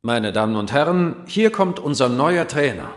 Meine Damen und Herren, hier kommt unser neuer Trainer.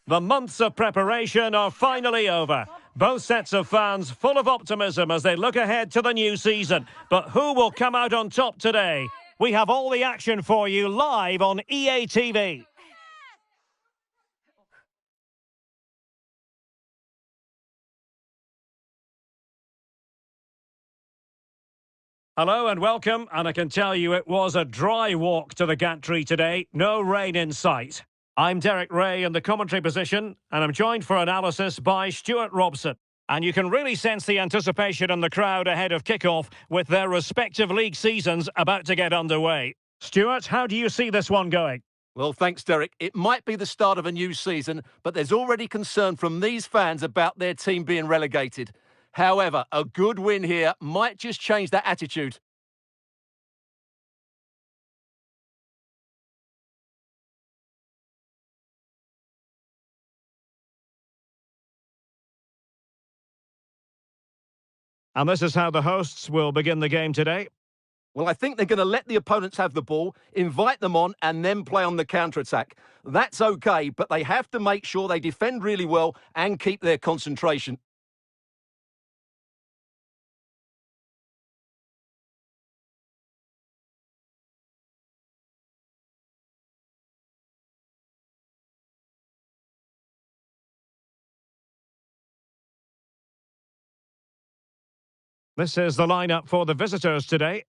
The months of preparation are finally over. Both sets of fans full of optimism as they look ahead to the new season. But who will come out on top today? We have all the action for you live on EA TV. Hello and welcome, and I can tell you it was a dry walk to the gantry today, no rain in sight. I'm Derek Ray in the commentary position, and I'm joined for analysis by Stuart Robson. And you can really sense the anticipation in the crowd ahead of kick-off with their respective league seasons about to get underway. Stuart, how do you see this one going? Well, thanks, Derek. It might be the start of a new season, but there's already concern from these fans about their team being relegated. However, a good win here might just change that attitude. And this is how the hosts will begin the game today. Well, I think they're going to let the opponents have the ball, invite them on, and then play on the counter-attack. That's okay, but they have to make sure they defend really well and keep their concentration. This is the lineup for the visitors today.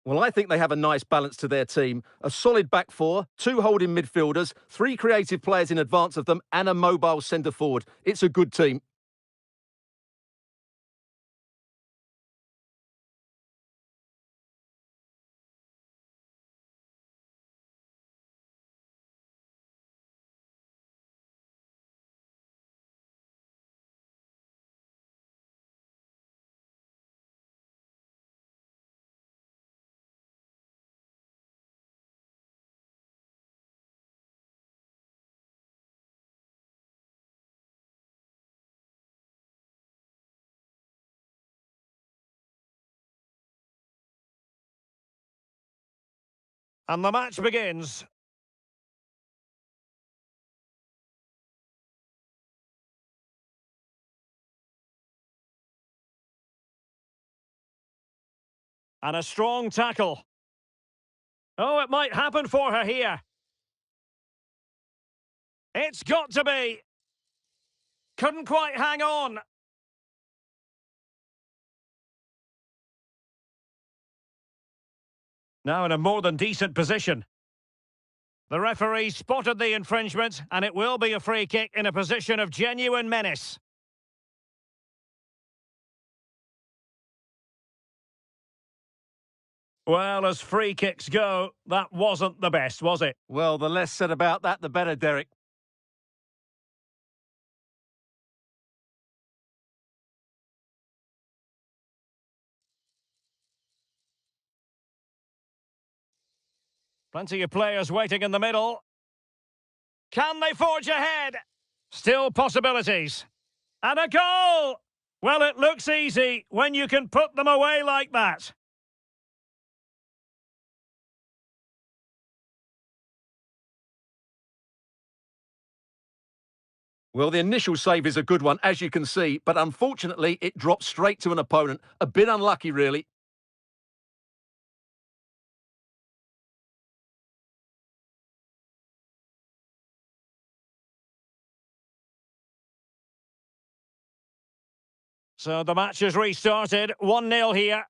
Well, I think they have a nice balance to their team. A solid back four, two holding midfielders, three creative players in advance of them, and a mobile centre-forward. It's a good team. And the match begins. And a strong tackle. Oh, it might happen for her here. It's got to be. Couldn't quite hang on. Now in a more than decent position. The referee spotted the infringement, and it will be a free kick in a position of genuine menace. Well, as free kicks go, that wasn't the best, was it? Well, the less said about that, the better, Derek. Plenty of players waiting in the middle. Can they forge ahead? Still possibilities. And a goal! Well, it looks easy when you can put them away like that. Well, the initial save is a good one, as you can see, but unfortunately, it drops straight to an opponent. A bit unlucky, really. So the match has restarted. 1-0 here.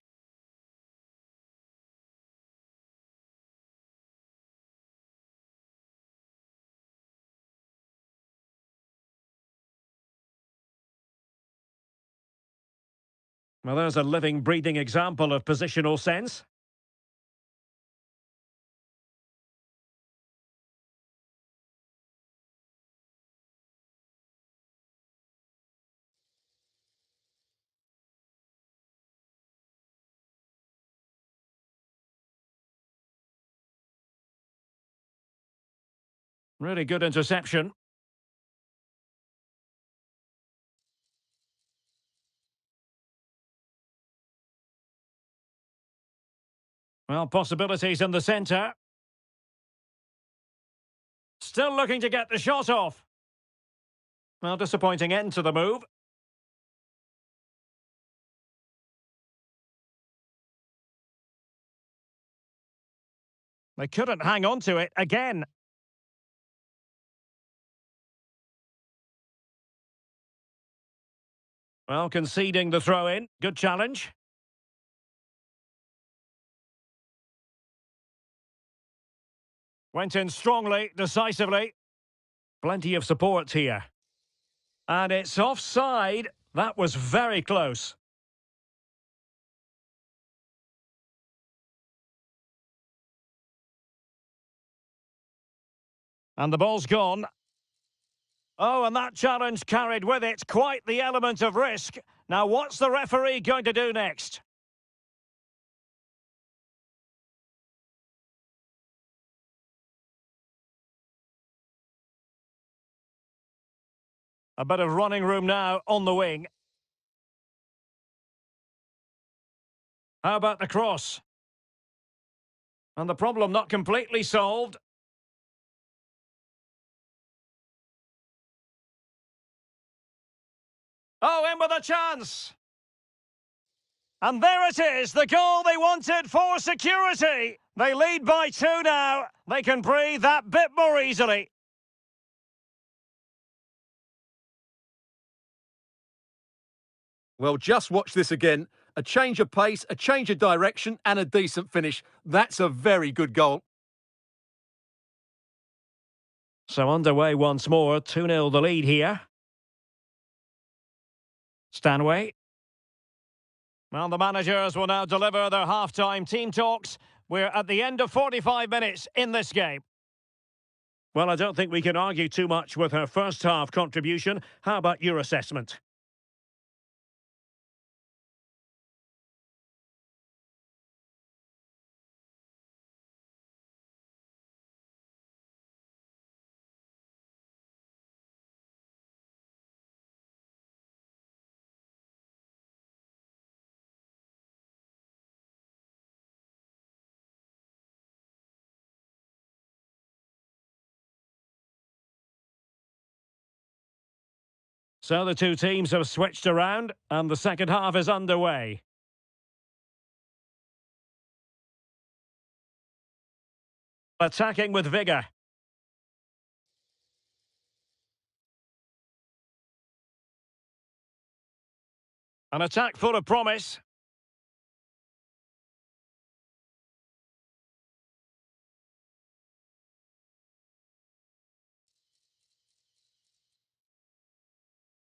Well, there's a living, breathing example of positional sense. Really good interception. Well, possibilities in the centre. Still looking to get the shot off. Well, disappointing end to the move. They couldn't hang on to it again. Well, conceding the throw-in. Good challenge. Went in strongly, decisively. Plenty of support here. And it's offside. That was very close. And the ball's gone. Oh, and that challenge carried with it quite the element of risk. Now, what's the referee going to do next? A bit of running room now on the wing. How about the cross? And the problem not completely solved. Oh, in with a chance! And there it is, the goal they wanted for security. They lead by 2 now. They can breathe that bit more easily. Well, just watch this again. A change of pace, a change of direction, and a decent finish. That's a very good goal. So underway once more, 2-0 the lead here. Stanway. Well, the managers will now deliver their half-time team talks. We're at the end of 45 minutes in this game. Well, I don't think we can argue too much with her first-half contribution. How about your assessment? So the two teams have switched around, and the second half is underway. Attacking with vigour. An attack full of promise.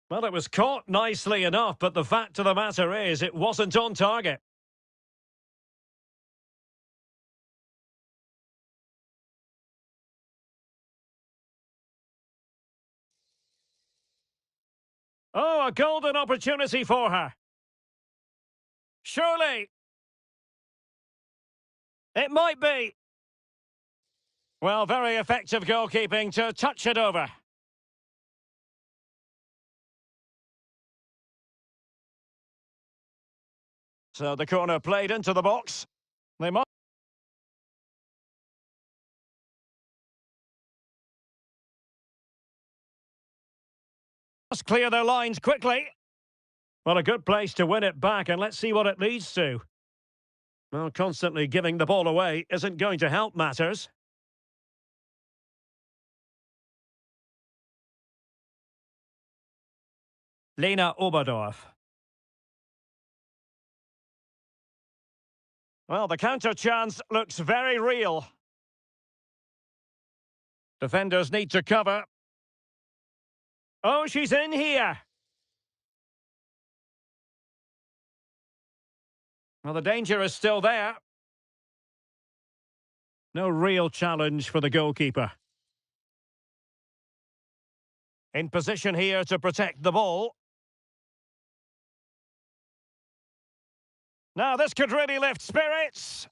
Well, it was caught nicely enough, but the fact of the matter is it wasn't on target. Oh, a golden opportunity for her. Surely. It might be. Well, very effective goalkeeping to touch it over. So the corner played into the box. They must clear their lines quickly. Well, a good place to win it back, and let's see what it leads to. Well, constantly giving the ball away isn't going to help matters. Lena Oberdorf. Well, the counter chance looks very real. Defenders need to cover. Oh, she's in here. Well, the danger is still there. No real challenge for the goalkeeper. In position here to protect the ball. Now, this could really lift spirits.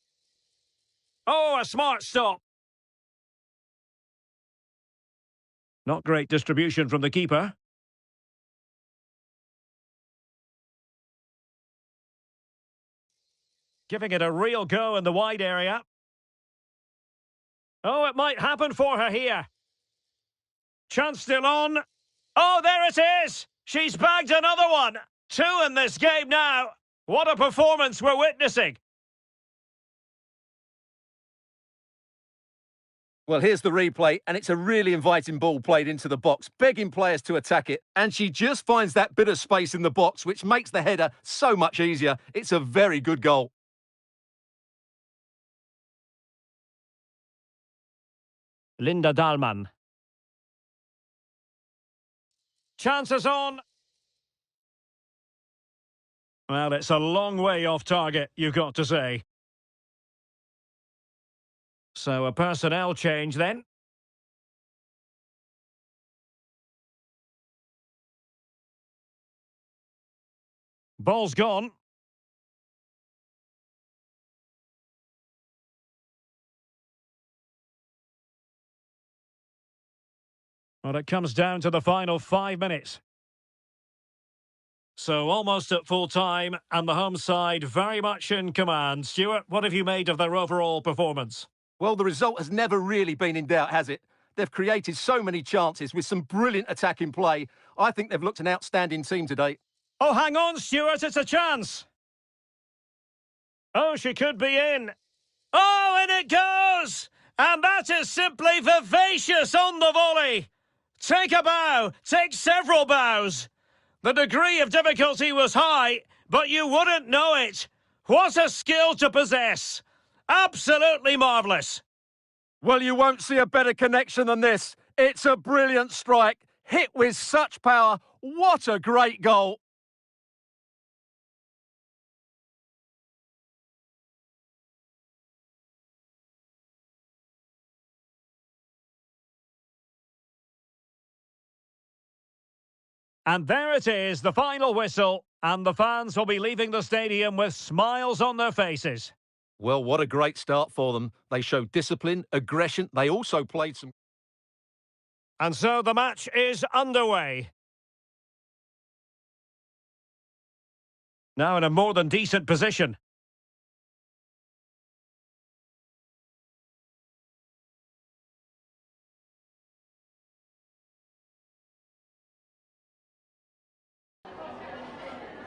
Oh, a smart stop. Not great distribution from the keeper. Giving it a real go in the wide area. Oh, it might happen for her here. Chance still on. Oh, there it is! She's bagged another one! 2 in this game now! What a performance we're witnessing! Well, here's the replay, and it's a really inviting ball played into the box, begging players to attack it. And she just finds that bit of space in the box, which makes the header so much easier. It's a very good goal. Linda Dahlmann. Chances on. Well, it's a long way off target, you've got to say. So a personnel change then. Ball's gone. Well, it comes down to the final 5 minutes. So almost at full time, and the home side very much in command. Stuart, what have you made of their overall performance? Well, the result has never really been in doubt, has it? They've created so many chances with some brilliant attacking play. I think they've looked an outstanding team today. Oh, hang on, Stuart, it's a chance. Oh, she could be in. Oh, and it goes! And that is simply vivacious on the volley. Take a bow, take several bows. The degree of difficulty was high, but you wouldn't know it. What a skill to possess. Absolutely marvellous. Well, you won't see a better connection than this. It's a brilliant strike, hit with such power. What a great goal. And there it is, the final whistle, and the fans will be leaving the stadium with smiles on their faces. Well, what a great start for them. They showed discipline, aggression. They also played some... And so the match is underway. Now in a more than decent position.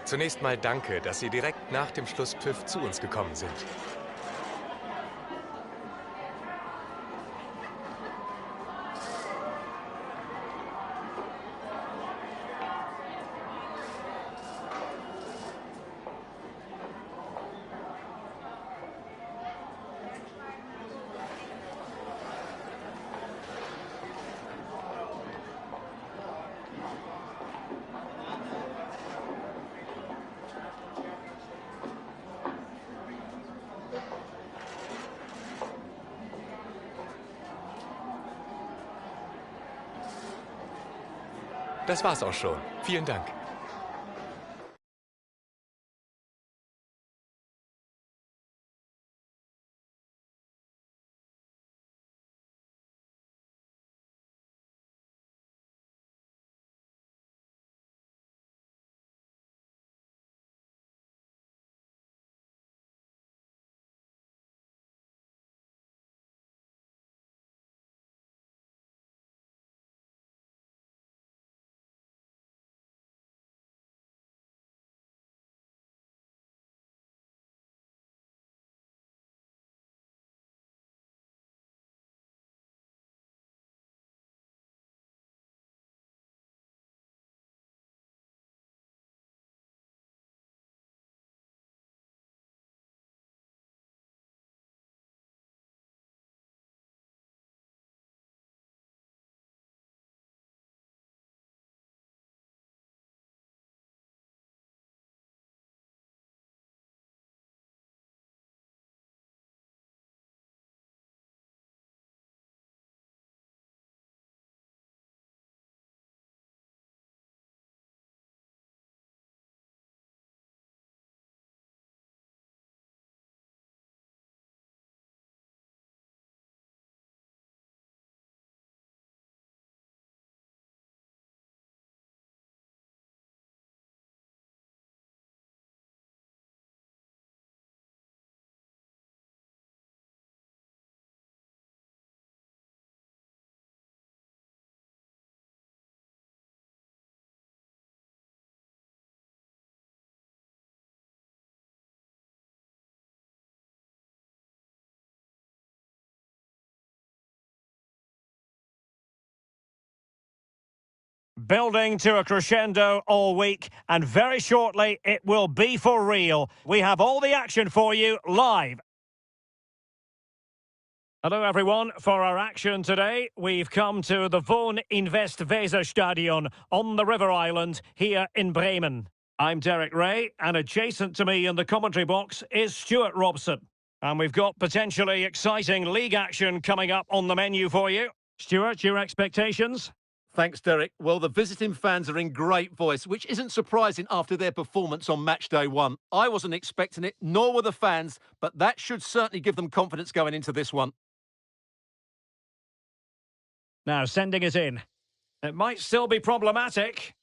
Zunächst mal danke, dass Sie direkt nach dem Schlusspfiff zu uns gekommen sind. Das war's auch schon. Vielen Dank. building to a crescendo all week, and very shortly it will be for real. We have all the action for you live. Hello everyone, for our action today, we've come to the Wohn Invest Weserstadion on the River Island here in Bremen. I'm Derek Ray, and adjacent to me in the commentary box is Stuart Robson. And we've got potentially exciting league action coming up on the menu for you. Stuart, your expectations? Thanks, Derek. Well, the visiting fans are in great voice, which isn't surprising after their performance on match day one. I wasn't expecting it, nor were the fans, but that should certainly give them confidence going into this one. Now, sending it in. It might still be problematic.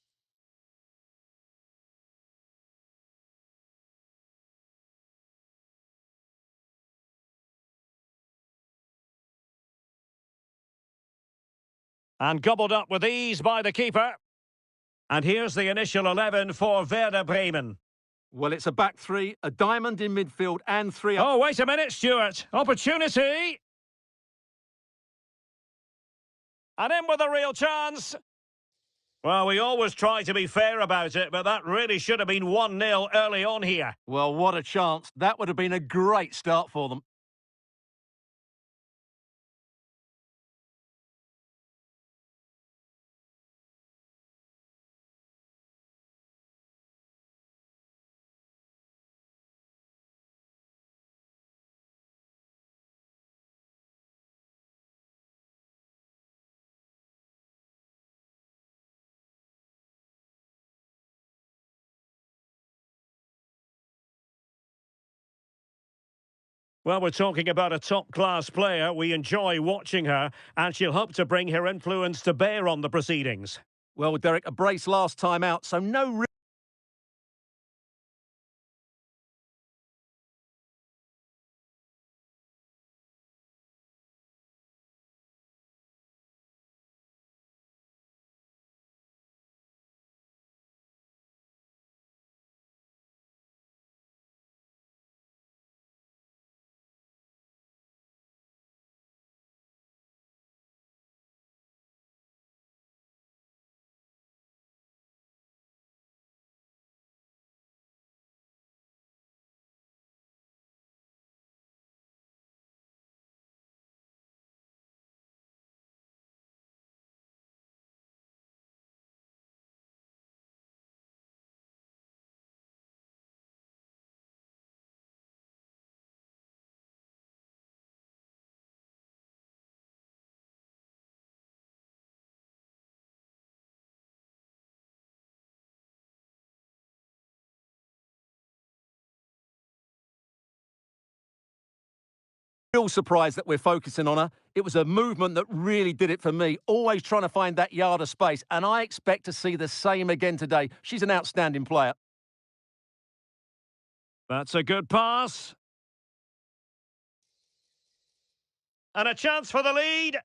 And gobbled up with ease by the keeper. And here's the initial 11 for Werder Bremen. Well, it's a back three, a diamond in midfield, and three up. Oh, wait a minute, Stuart. Opportunity. And in with a real chance. Well, we always try to be fair about it, but that really should have been 1-0 early on here. Well, what a chance. That would have been a great start for them. Well, we're talking about a top-class player. We enjoy watching her, and she'll hope to bring her influence to bear on the proceedings. Well, Derek, a brace last time out, so no real surprise that we're focusing on her. It was a movement that really did it for me, always trying to find that yard of space, and I expect to see the same again today. She's an outstanding player. That's a good pass. And a chance for the lead.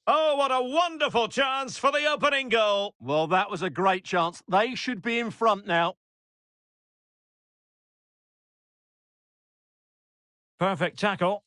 Oh, what a wonderful chance for the opening goal. Well, that was a great chance. They should be in front now. Perfect tackle.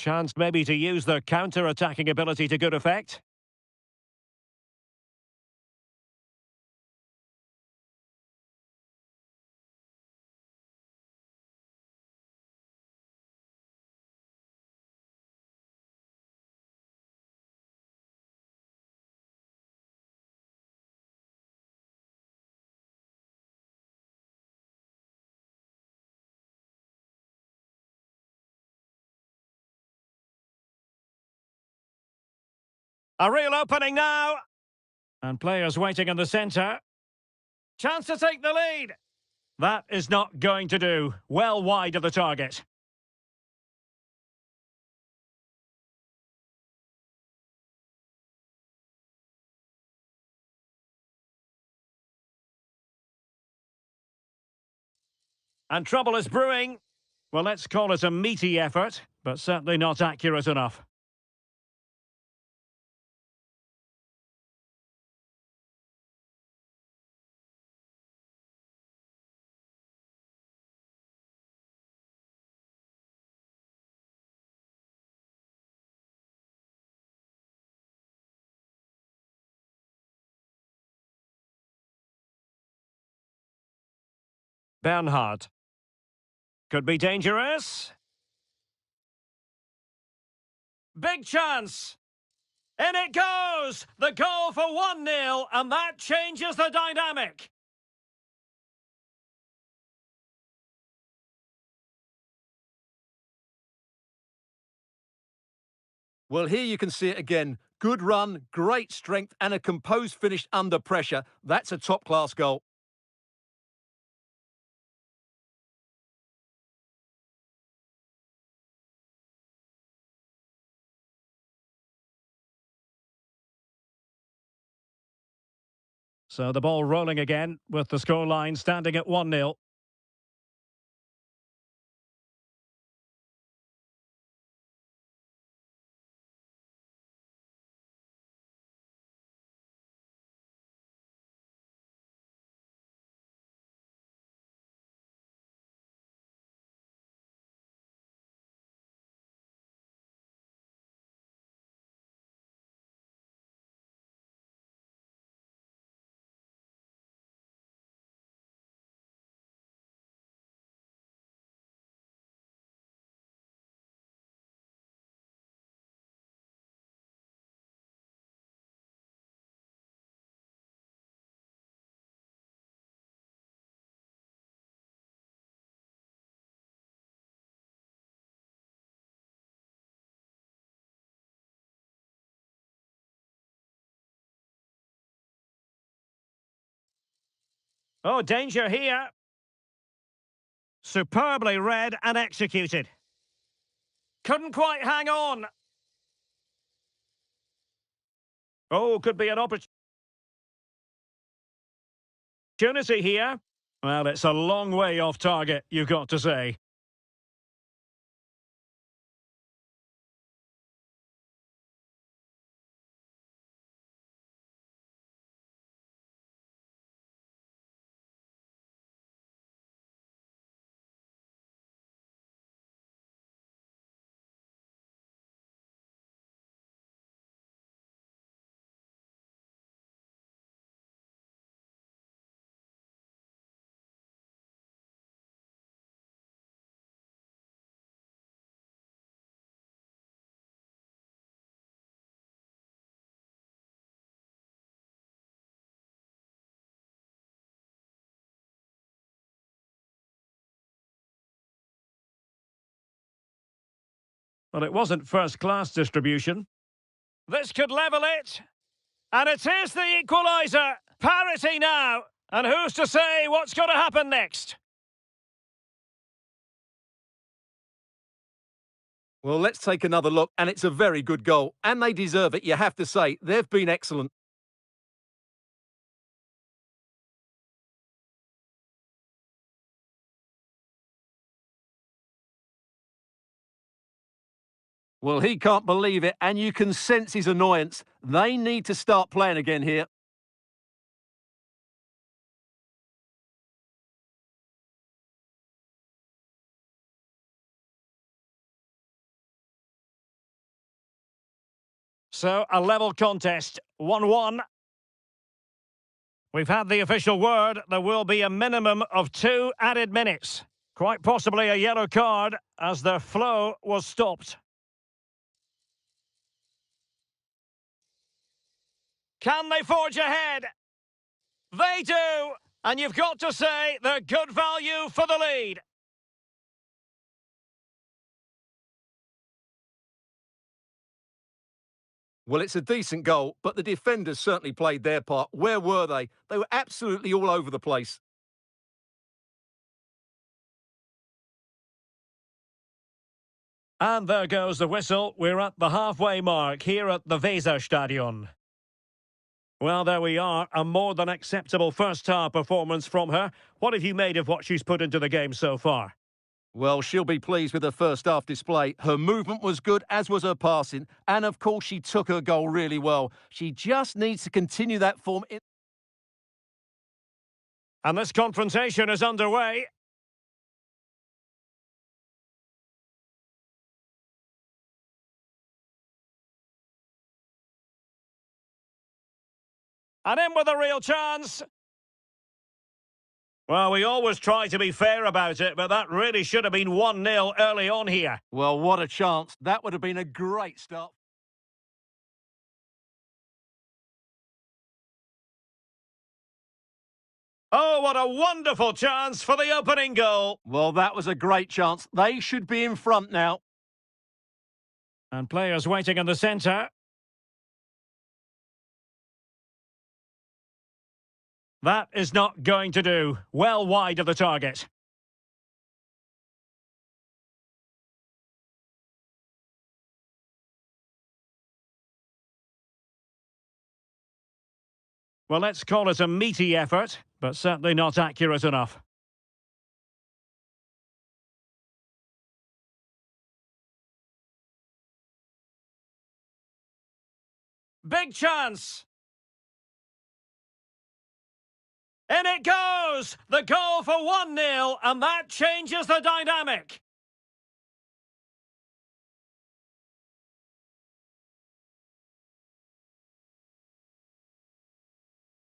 Chance maybe to use their counter-attacking ability to good effect. A real opening now. And players waiting in the centre. Chance to take the lead. That is not going to do. Well wide of the target. And trouble is brewing. Well, let's call it a meaty effort, but certainly not accurate enough. Bernhard. Could be dangerous. Big chance. In it goes! The goal for 1-0, and that changes the dynamic. Well, here you can see it again. Good run, great strength, and a composed finish under pressure. That's a top-class goal. So the ball rolling again, with the scoreline standing at 1-0. Oh, danger here. Superbly read and executed. Couldn't quite hang on. Oh, could be an opportunity here. Well, it's a long way off target, you've got to say. Well, it wasn't first-class distribution. This could level it. And it is the equaliser. Parity now. And who's to say what's going to happen next? Well, let's take another look, and it's a very good goal. And they deserve it, you have to say. They've been excellent. Well, he can't believe it, and you can sense his annoyance. They need to start playing again here. So, a level contest, 1-1. We've had the official word. There will be a minimum of 2 added minutes. Quite possibly a yellow card as their flow was stopped. Can they forge ahead? They do! And you've got to say they're good value for the lead. Well, it's a decent goal, but the defenders certainly played their part. Where were they? They were absolutely all over the place. And there goes the whistle. We're at the halfway mark here at the Weserstadion. Well, there we are. A more than acceptable first-half performance from her. What have you made of what she's put into the game so far? Well, she'll be pleased with her first-half display. Her movement was good, as was her passing. And, of course, she took her goal really well. She just needs to continue that form. And this confrontation is underway. And in with a real chance. Well, we always try to be fair about it, but that really should have been 1-0 early on here. Well, what a chance. That would have been a great start. Oh, what a wonderful chance for the opening goal. Well, that was a great chance. They should be in front now. And players waiting in the centre. That is not going to do. Well wide of the target. Well, let's call it a meaty effort, but certainly not accurate enough. Big chance! In it goes! The goal for 1-0, and that changes the dynamic.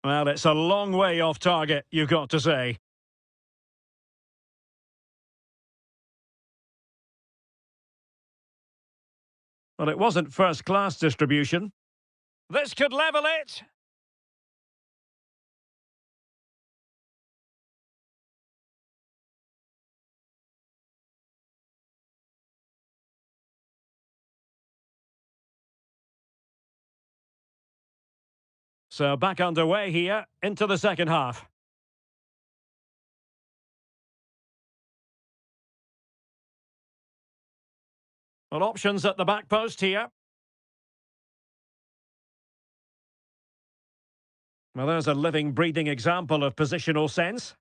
Well, it's a long way off target, you've got to say. Well, it wasn't first-class distribution. This could level it. So back underway here, into the second half. Well, options at the back post here. Well, there's a living, breathing example of positional sense.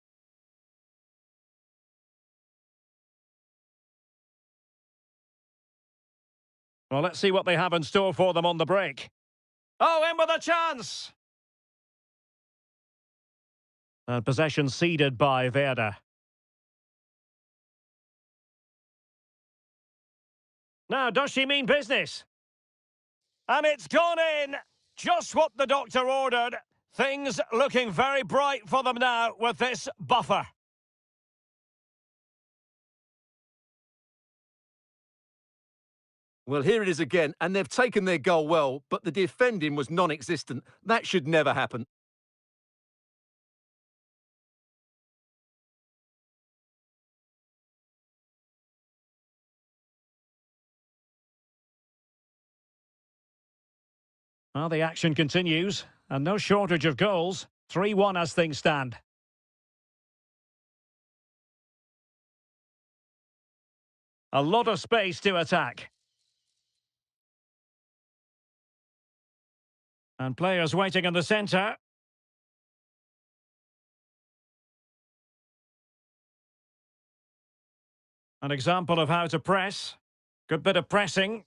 Well, let's see what they have in store for them on the break. Oh, in with a chance! And possession ceded by Werder. Now, does she mean business? And it's gone in! Just what the doctor ordered. Things looking very bright for them now with this buffer. Well, here it is again, and they've taken their goal well, but the defending was non-existent. That should never happen. Well, the action continues, and no shortage of goals. 3-1 as things stand. A lot of space to attack. And players waiting in the centre. An example of how to press. Good bit of pressing.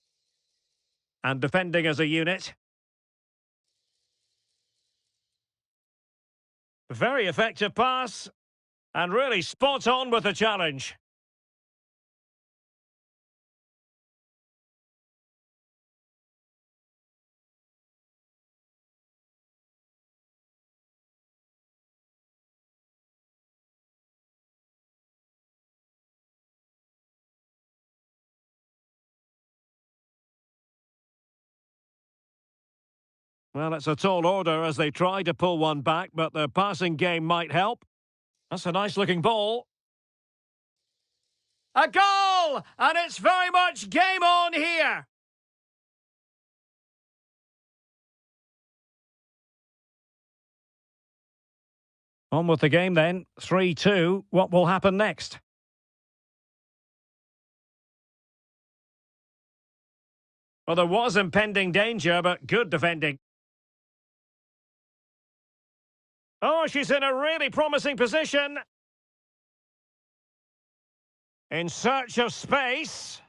And defending as a unit. Very effective pass. And really spot on with the challenge. Well, it's a tall order as they try to pull one back, but the passing game might help. That's a nice-looking ball. A goal! And it's very much game on here. On with the game then. 3-2. What will happen next? Well, there was impending danger, but good defending. Oh, she's in a really promising position. In search of space.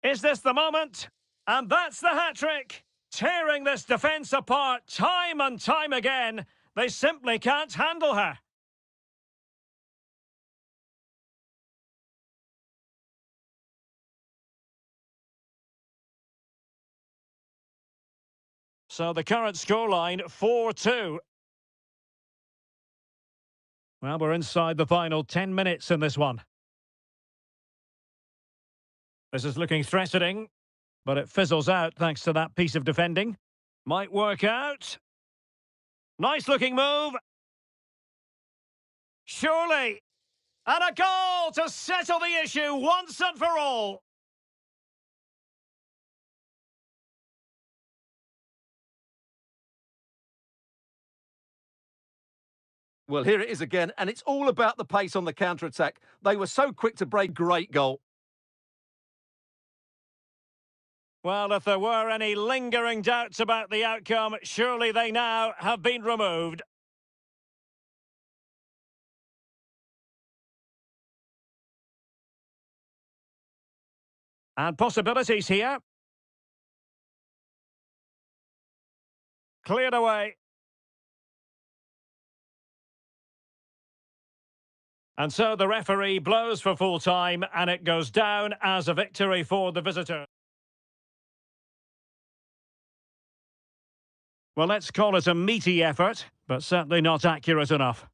Is this the moment? And that's the hat-trick. Tearing this defence apart time and time again. They simply can't handle her. So the current scoreline, 4-2. Well, we're inside the final 10 minutes in this one. This is looking threatening, but it fizzles out thanks to that piece of defending. Might work out. Nice looking move. Surely. And a goal to settle the issue once and for all. Well, here it is again, and it's all about the pace on the counter-attack. They were so quick to break. Great goal. Well, if there were any lingering doubts about the outcome, surely they now have been removed. And possibilities here. Cleared away. And so the referee blows for full time, and it goes down as a victory for the visitor. Well, let's call it a meaty effort, but certainly not accurate enough.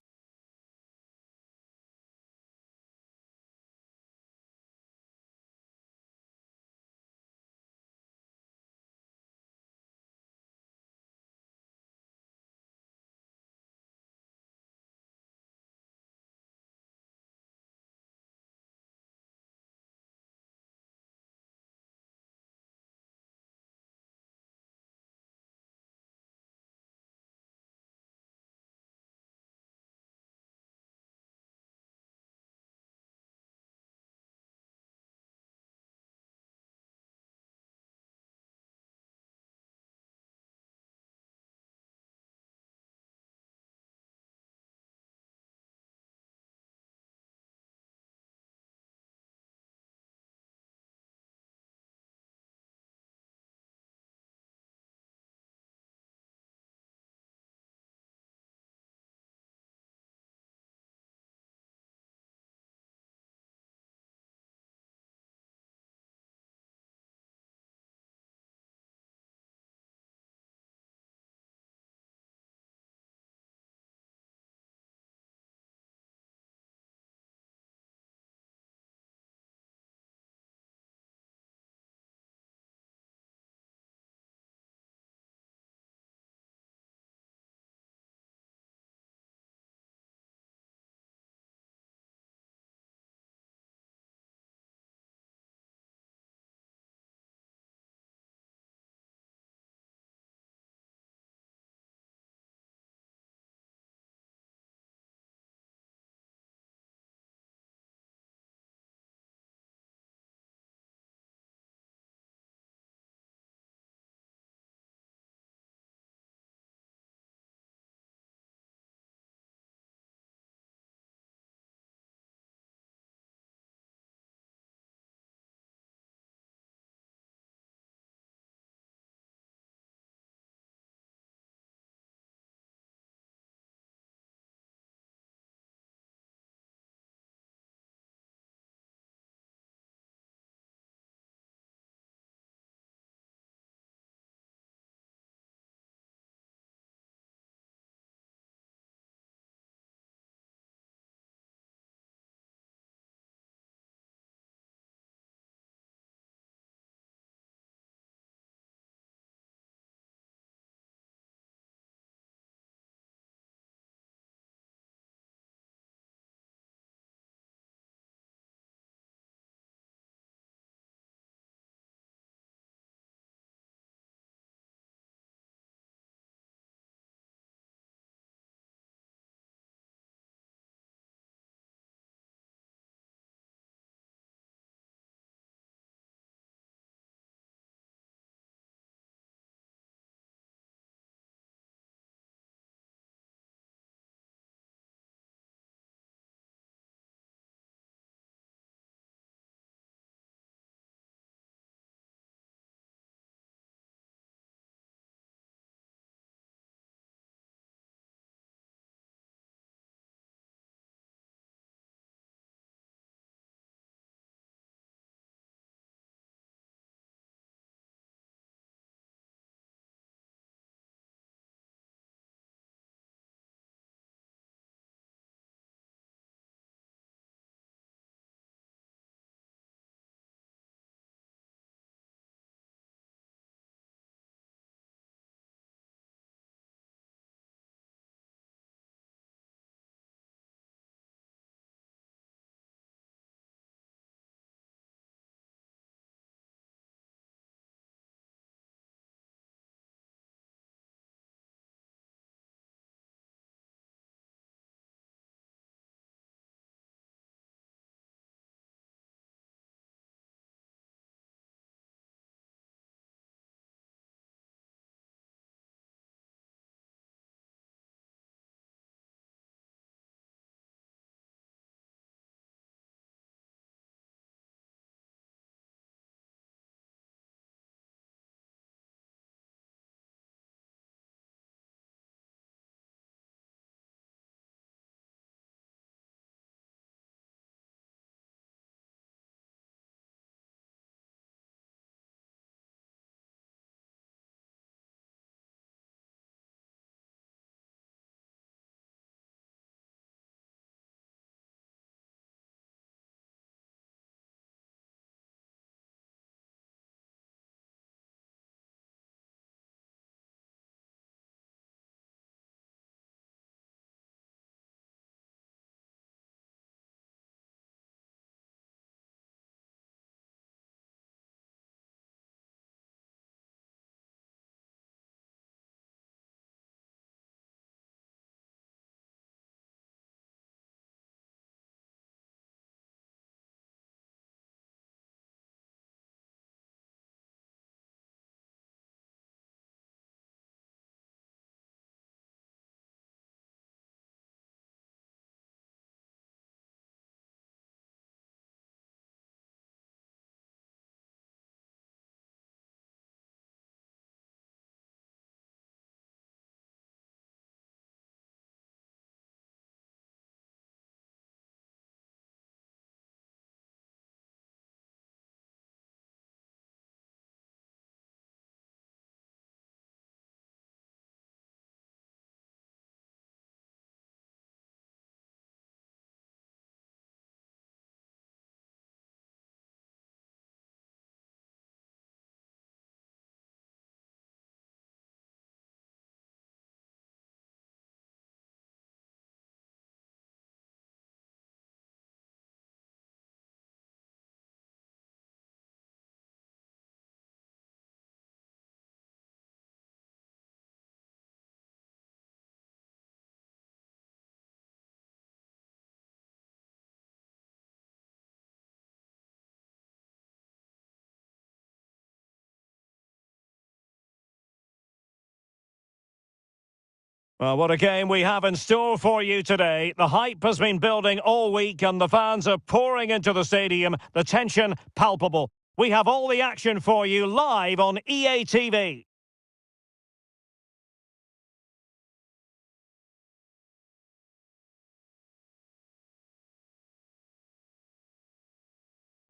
Well, what a game we have in store for you today. The hype has been building all week and the fans are pouring into the stadium. The tension palpable. We have all the action for you live on EA TV.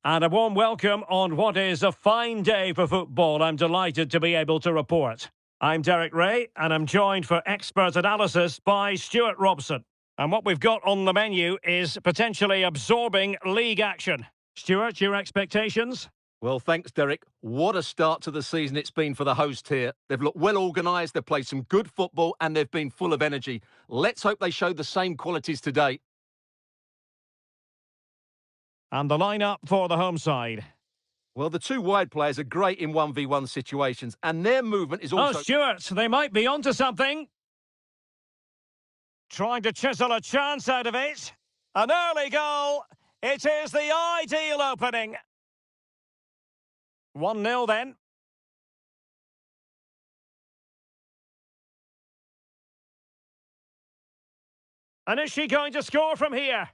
And a warm welcome on what is a fine day for football. I'm delighted to be able to report. I'm Derek Ray, and I'm joined for expert analysis by Stuart Robson. And what we've got on the menu is potentially absorbing league action. Stuart, your expectations? Well, thanks, Derek. What a start to the season it's been for the host here. They've looked well organised, they've played some good football, and they've been full of energy. Let's hope they show the same qualities today. And the lineup for the home side. Well, the two wide players are great in 1v1 situations, and their movement is also... Oh, Stuart, they might be onto something. Trying to chisel a chance out of it. An early goal. It is the ideal opening. 1-0 then. And is she going to score from here?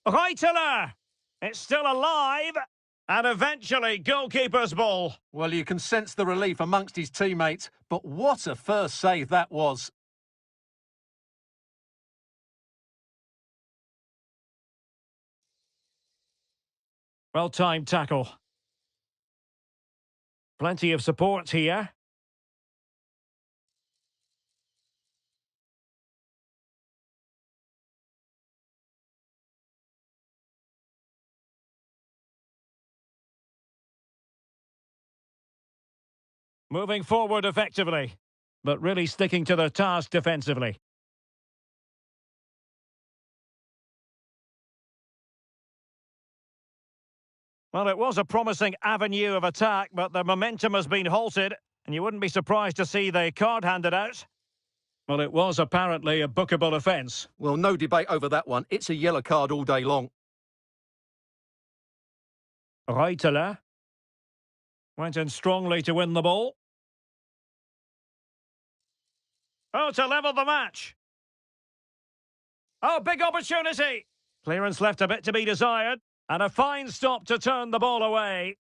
Reiteler! It's still alive. And eventually, goalkeeper's ball. Well, you can sense the relief amongst his teammates, but what a first save that was. Well-timed tackle. Plenty of support here. Moving forward effectively, but really sticking to their task defensively. Well, it was a promising avenue of attack, but the momentum has been halted, and you wouldn't be surprised to see the card handed out. Well, it was apparently a bookable offence. Well, no debate over that one. It's a yellow card all day long. Reiteler went in strongly to win the ball. Oh, to level the match. Oh, big opportunity. Clearance left a bit to be desired. And a fine stop to turn the ball away.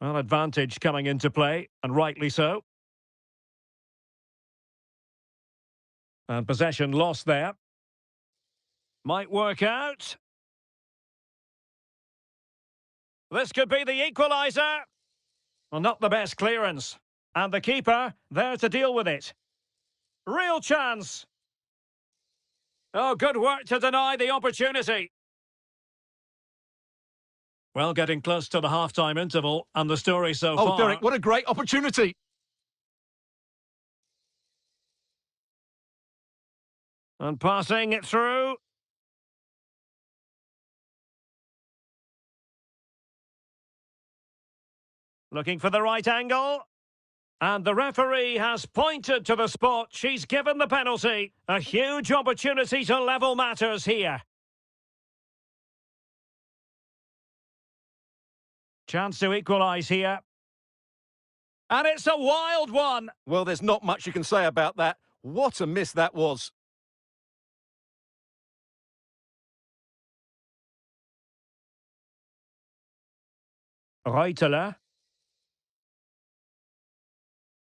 Well, advantage coming into play, and rightly so. And possession lost there. Might work out. This could be the equaliser. Well, not the best clearance. And the keeper there to deal with it. Real chance. Oh, good work to deny the opportunity. Well, getting close to the half-time interval, and the story so far... Oh, Derek, what a great opportunity. And passing it through. Looking for the right angle. And the referee has pointed to the spot. She's given the penalty. A huge opportunity to level matters here. Chance to equalise here. And it's a wild one. Well, there's not much you can say about that. What a miss that was. Reiteler.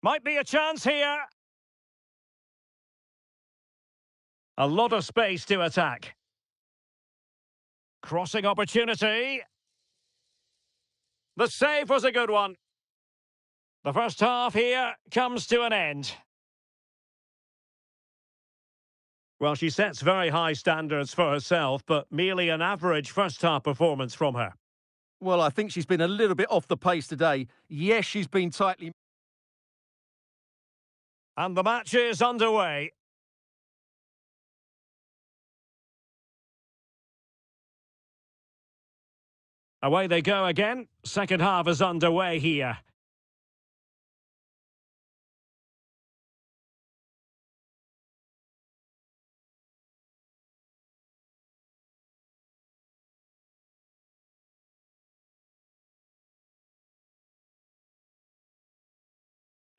Might be a chance here. A lot of space to attack. Crossing opportunity. The save was a good one. The first half here comes to an end. Well, she sets very high standards for herself, but merely an average first-half performance from her. Well, I think she's been a little bit off the pace today. Yes, she's been tightly... And the match is underway. Away they go again. Second half is underway here.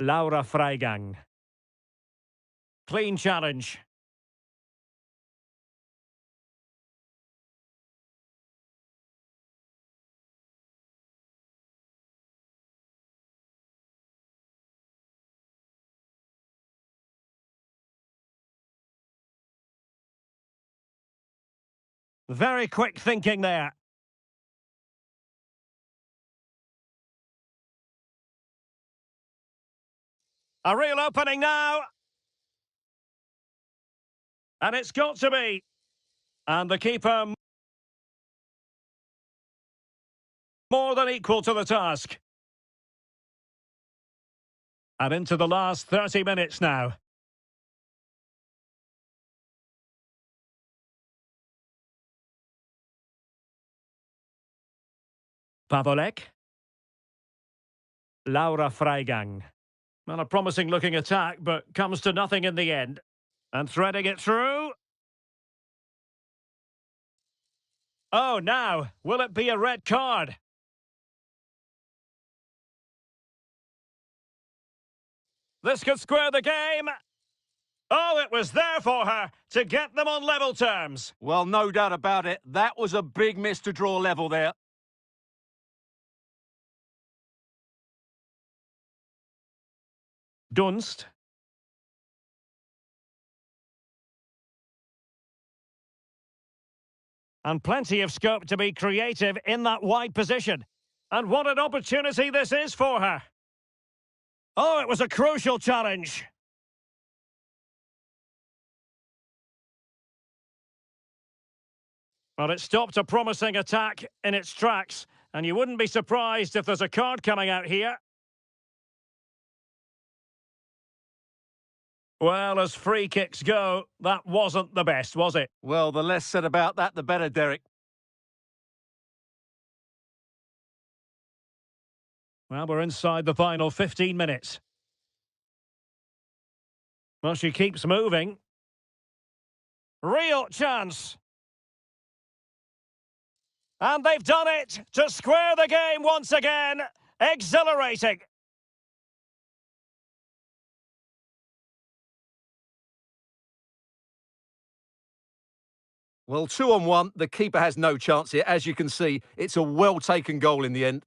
Laura Freigang. Clean challenge. Very quick thinking there. A real opening now. And it's got to be. And the keeper more than equal to the task. And into the last 30 minutes now. Pavolek. Laura Freigang. Well, a promising looking attack, but comes to nothing in the end. And threading it through. Oh, now, will it be a red card? This could square the game. Oh, it was there for her to get them on level terms. Well, no doubt about it. That was a big miss to draw level there. Dunst. And plenty of scope to be creative in that wide position. And what an opportunity this is for her. Oh, it was a crucial challenge. Well, it stopped a promising attack in its tracks, and you wouldn't be surprised if there's a card coming out here. Well, as free kicks go, that wasn't the best, was it? Well, the less said about that, the better, Derek. Well, we're inside the final 15 minutes. Well, she keeps moving. Real chance. And they've done it to square the game once again. Exhilarating. Well, 2-on-1, the keeper has no chance here. As you can see, it's a well-taken goal in the end.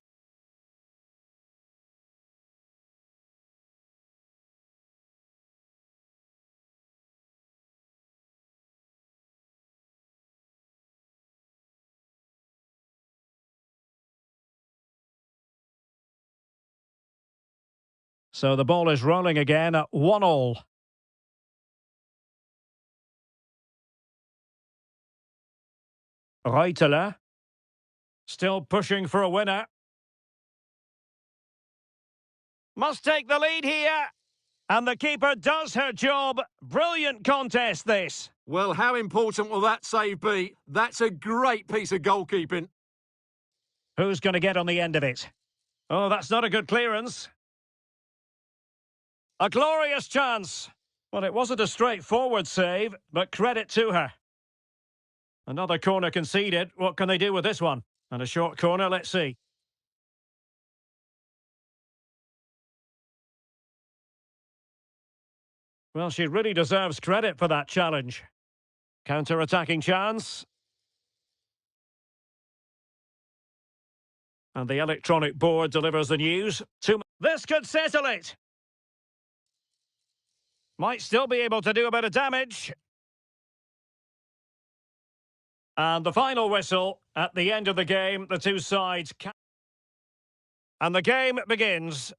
So the ball is rolling again at 1-1. Reuteler. Still pushing for a winner. Must take the lead here. And the keeper does her job. Brilliant contest, this. Well, how important will that save be? That's a great piece of goalkeeping. Who's going to get on the end of it? Oh, that's not a good clearance. A glorious chance. Well, it wasn't a straightforward save, but credit to her. Another corner conceded. What can they do with this one? And a short corner, let's see. Well, she really deserves credit for that challenge. Counter-attacking chance. And the electronic board delivers the news. This could settle it. Might still be able to do a bit of damage. And the final whistle at the end of the game. The two sides. And the game begins.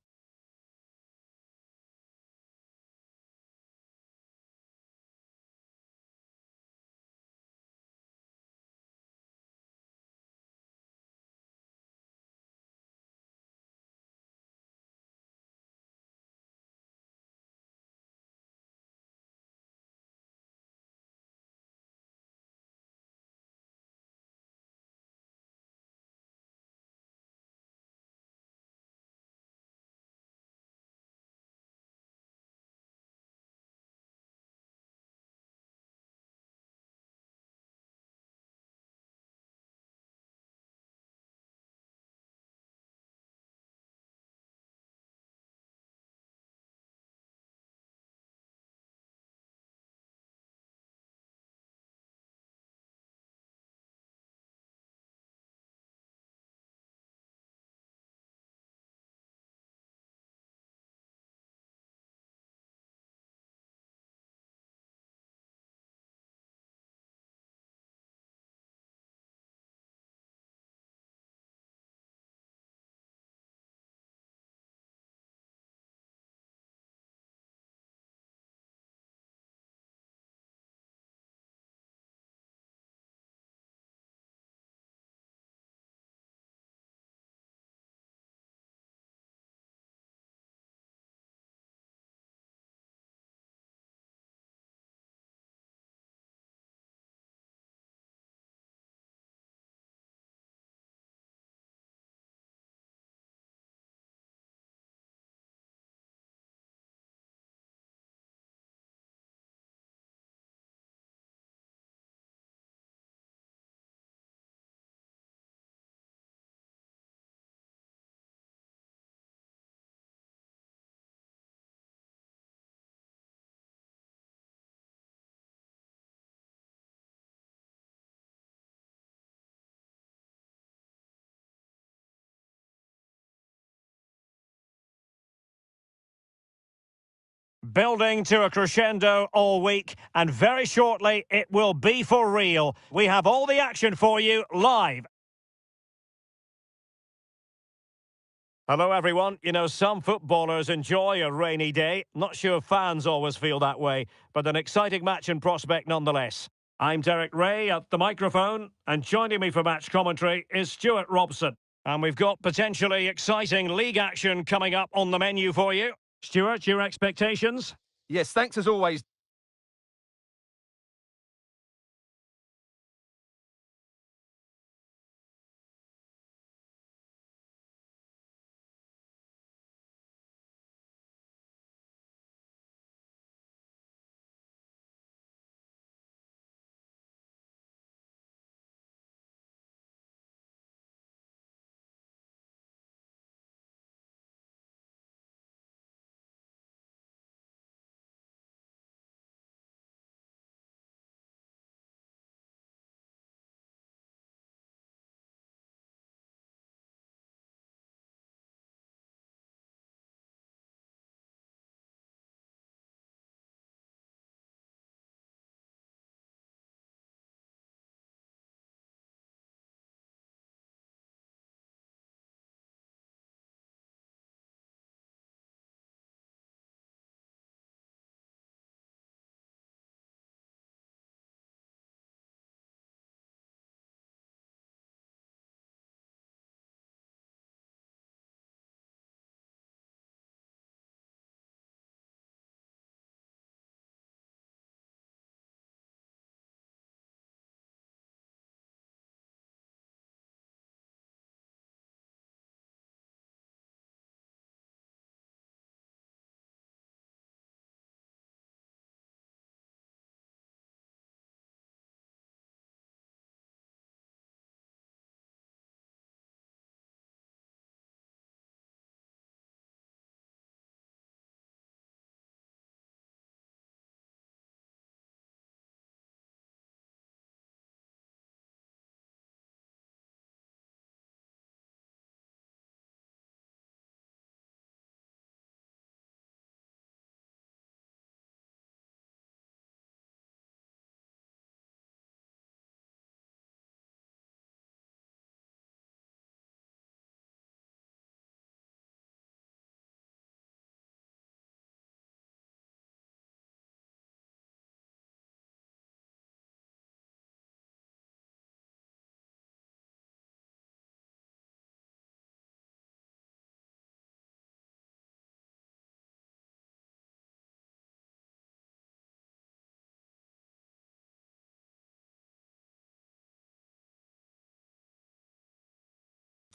Building to a crescendo all week, and very shortly it will be for real. We have all the action for you live. Hello everyone. You know, some footballers enjoy a rainy day. Not sure fans always feel that way, but an exciting match in prospect nonetheless. I'm Derek Ray at the microphone, and joining me for match commentary is Stuart Robson. And we've got potentially exciting league action coming up on the menu for you. Stuart, your expectations? Yes, thanks as always.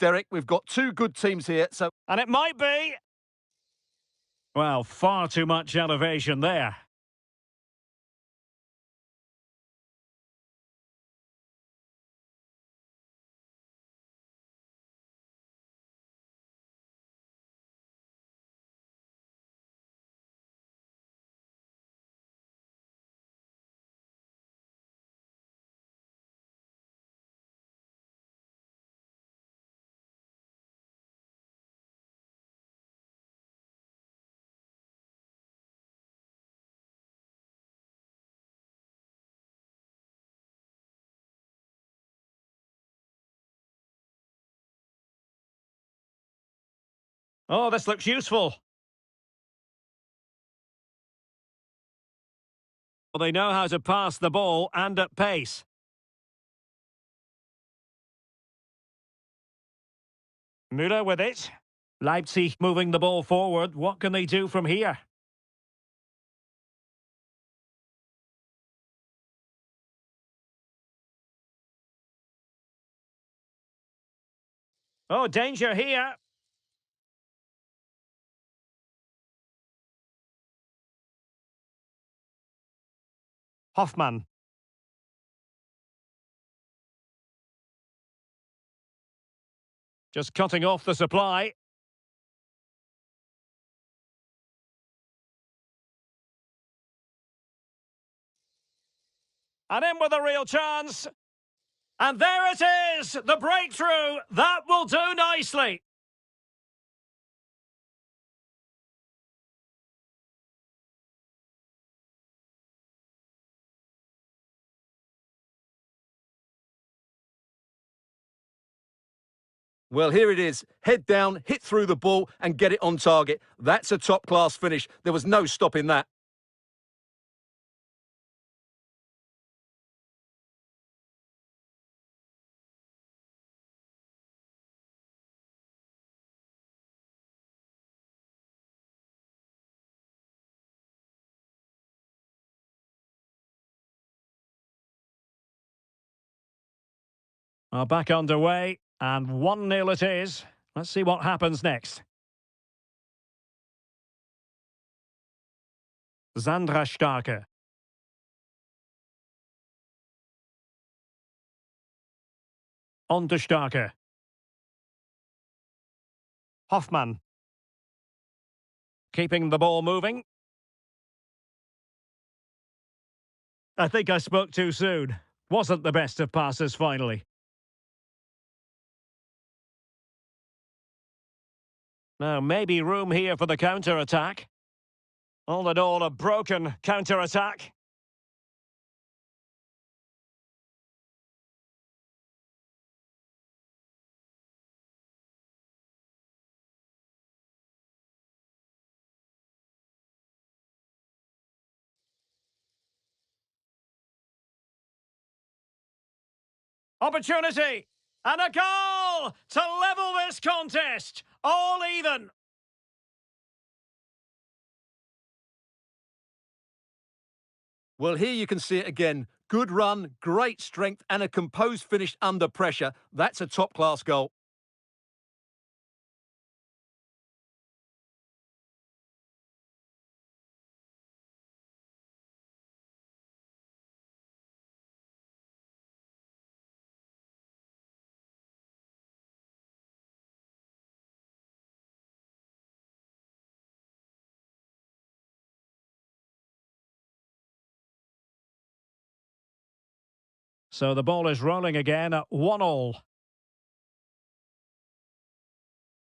Derek, we've got two good teams here, so... And it might be... Well, far too much elevation there. Oh, this looks useful. Well, they know how to pass the ball and at pace. Müller with it. Leipzig moving the ball forward. What can they do from here? Oh, danger here. Hoffmann. Just cutting off the supply. And in with a real chance. And there it is! The breakthrough! That will do nicely. Well, here it is. Head down, hit through the ball and get it on target. That's a top-class finish. There was no stopping that. Well, back underway, and 1-0 it is. Let's see what happens next. Sandra Starke. On to Starke. Hoffmann. Keeping the ball moving. I think I spoke too soon. Wasn't the best of passes finally. Now, maybe room here for the counter-attack. All in all, a broken counter-attack. Opportunity! And a goal to level this contest! All even! Well, here you can see it again. Good run, great strength and a composed finish under pressure. That's a top-class goal. So the ball is rolling again at 1-1.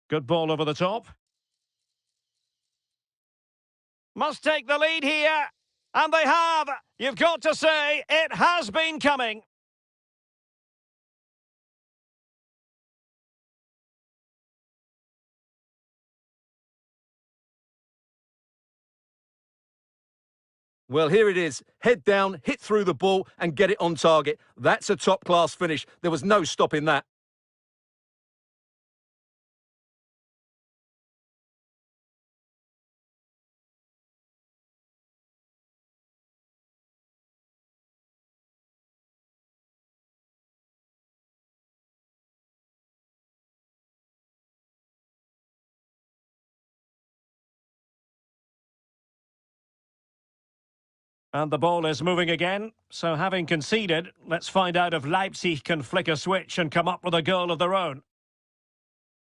Good ball over the top. Must take the lead here. And they have. You've got to say, it has been coming. Well, here it is. Head down, hit through the ball and get it on target. That's a top-class finish. There was no stopping that. And the ball is moving again. So having conceded, let's find out if Leipzig can flick a switch and come up with a goal of their own.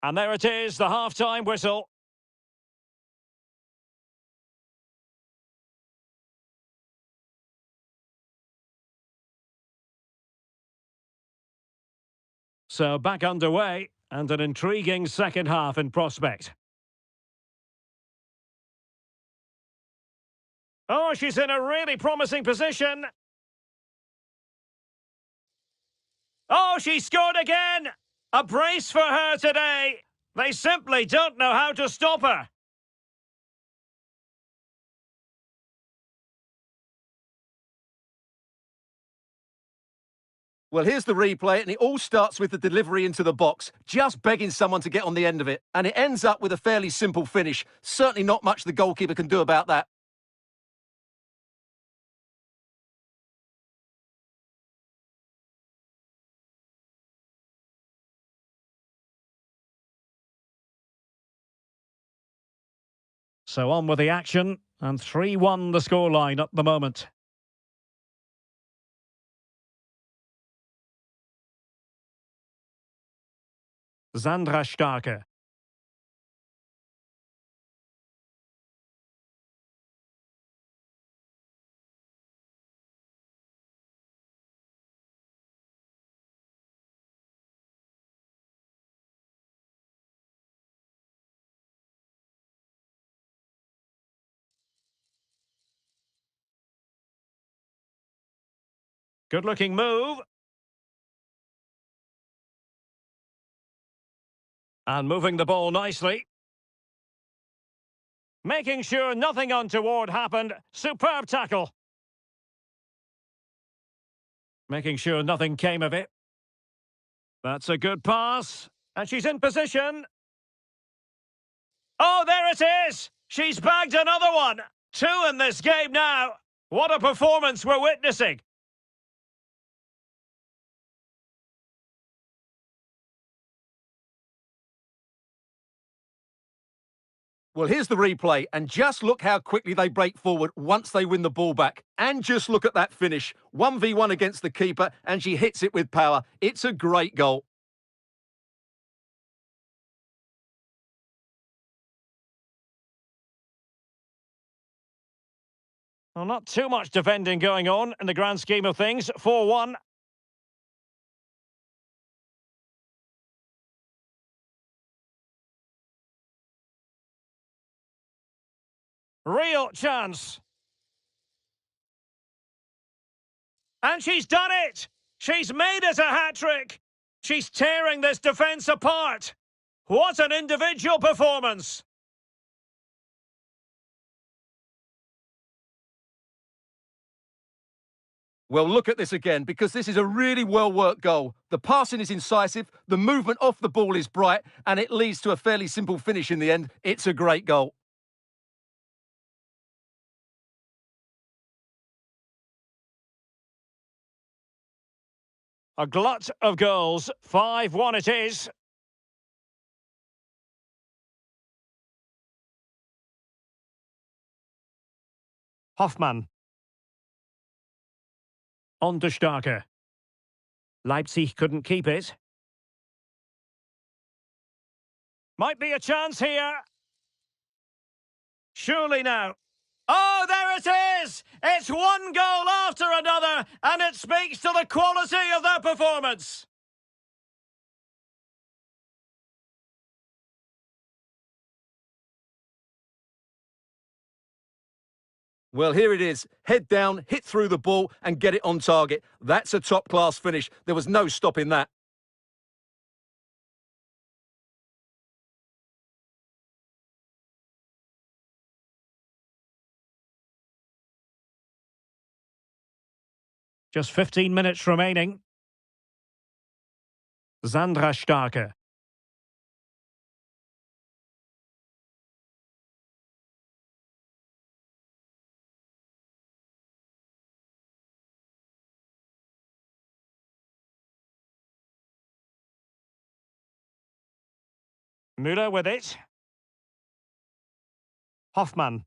And there it is, the half-time whistle. So back underway, and an intriguing second half in prospect. Oh, she's in a really promising position. Oh, she scored again! A brace for her today. They simply don't know how to stop her. Well, here's the replay, and it all starts with the delivery into the box, just begging someone to get on the end of it. And it ends up with a fairly simple finish. Certainly not much the goalkeeper can do about that. So on with the action, and 3-1 the scoreline at the moment. Sandra Starke. Good-looking move. And moving the ball nicely. Making sure nothing untoward happened. Superb tackle. Making sure nothing came of it. That's a good pass. And she's in position. Oh, there it is! She's bagged another one. 2 in this game now. What a performance we're witnessing. Well, here's the replay, and just look how quickly they break forward once they win the ball back. And just look at that finish. 1v1 against the keeper, and she hits it with power. It's a great goal. Well, not too much defending going on in the grand scheme of things. 4-1. Real chance. And she's done it! She's made it a hat-trick! She's tearing this defence apart! What an individual performance! Well, look at this again, because this is a really well-worked goal. The passing is incisive, the movement off the ball is bright, and it leads to a fairly simple finish in the end. It's a great goal. A glut of goals. 5-1 it is. Hoffmann. On to Starker. Leipzig couldn't keep it. Might be a chance here. Surely now. Oh, there it is! It's one goal after another, and it speaks to the quality of their performance. Well, here it is. Head down, hit through the ball, and get it on target. That's a top-class finish. There was no stopping that. Just 15 minutes remaining. Sandra Starker. Müller with it. Hoffmann.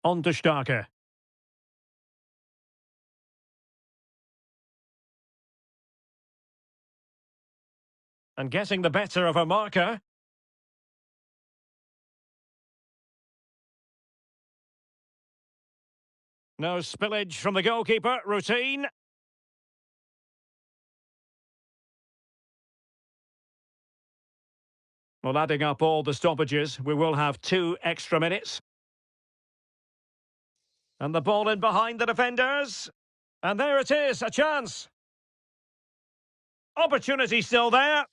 On to Starker. And getting the better of a marker. No spillage from the goalkeeper. Routine. Well, adding up all the stoppages, we will have 2 extra minutes. And the ball in behind the defenders. And there it is, a chance. Opportunity still there.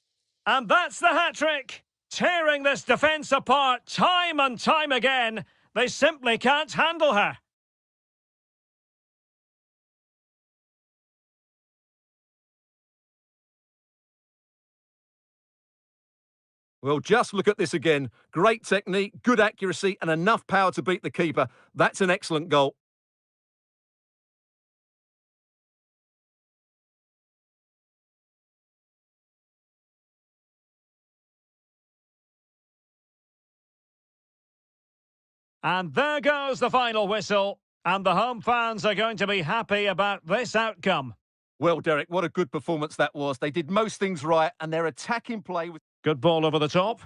And that's the hat-trick. Tearing this defence apart time and time again. They simply can't handle her. Well, just look at this again. Great technique, good accuracy, and enough power to beat the keeper. That's an excellent goal. And there goes the final whistle. And the home fans are going to be happy about this outcome. Well, Derek, what a good performance that was. They did most things right, and their attacking play was... Good ball over the top.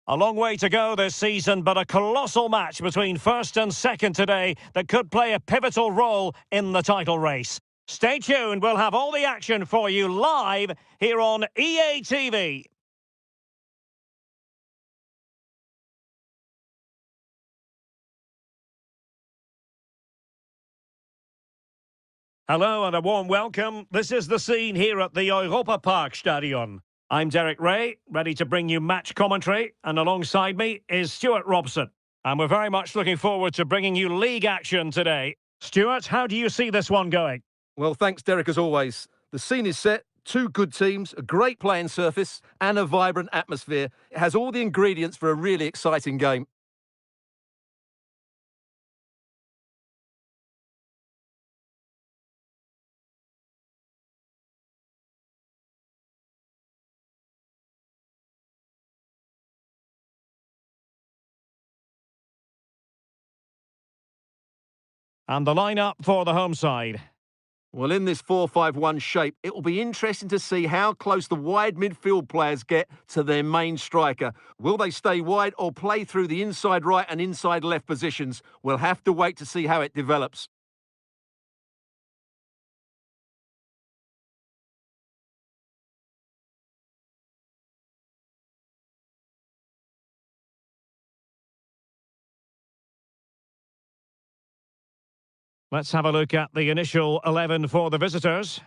A long way to go this season, but a colossal match between first and second today that could play a pivotal role in the title race. Stay tuned, we'll have all the action for you live here on EA TV. Hello and a warm welcome. This is the scene here at the Europa Park Stadion. I'm Derek Ray, ready to bring you match commentary, and alongside me is Stuart Robson. And we're very much looking forward to bringing you league action today. Stuart, how do you see this one going? Well, thanks, Derek, as always. The scene is set. Two good teams, a great playing surface, and a vibrant atmosphere. It has all the ingredients for a really exciting game. And the lineup for the home side. Well, in this 4-5-1 shape, it will be interesting to see how close the wide midfield players get to their main striker. Will they stay wide or play through the inside right and inside left positions? We'll have to wait to see how it develops. Let's have a look at the initial 11 for the visitors.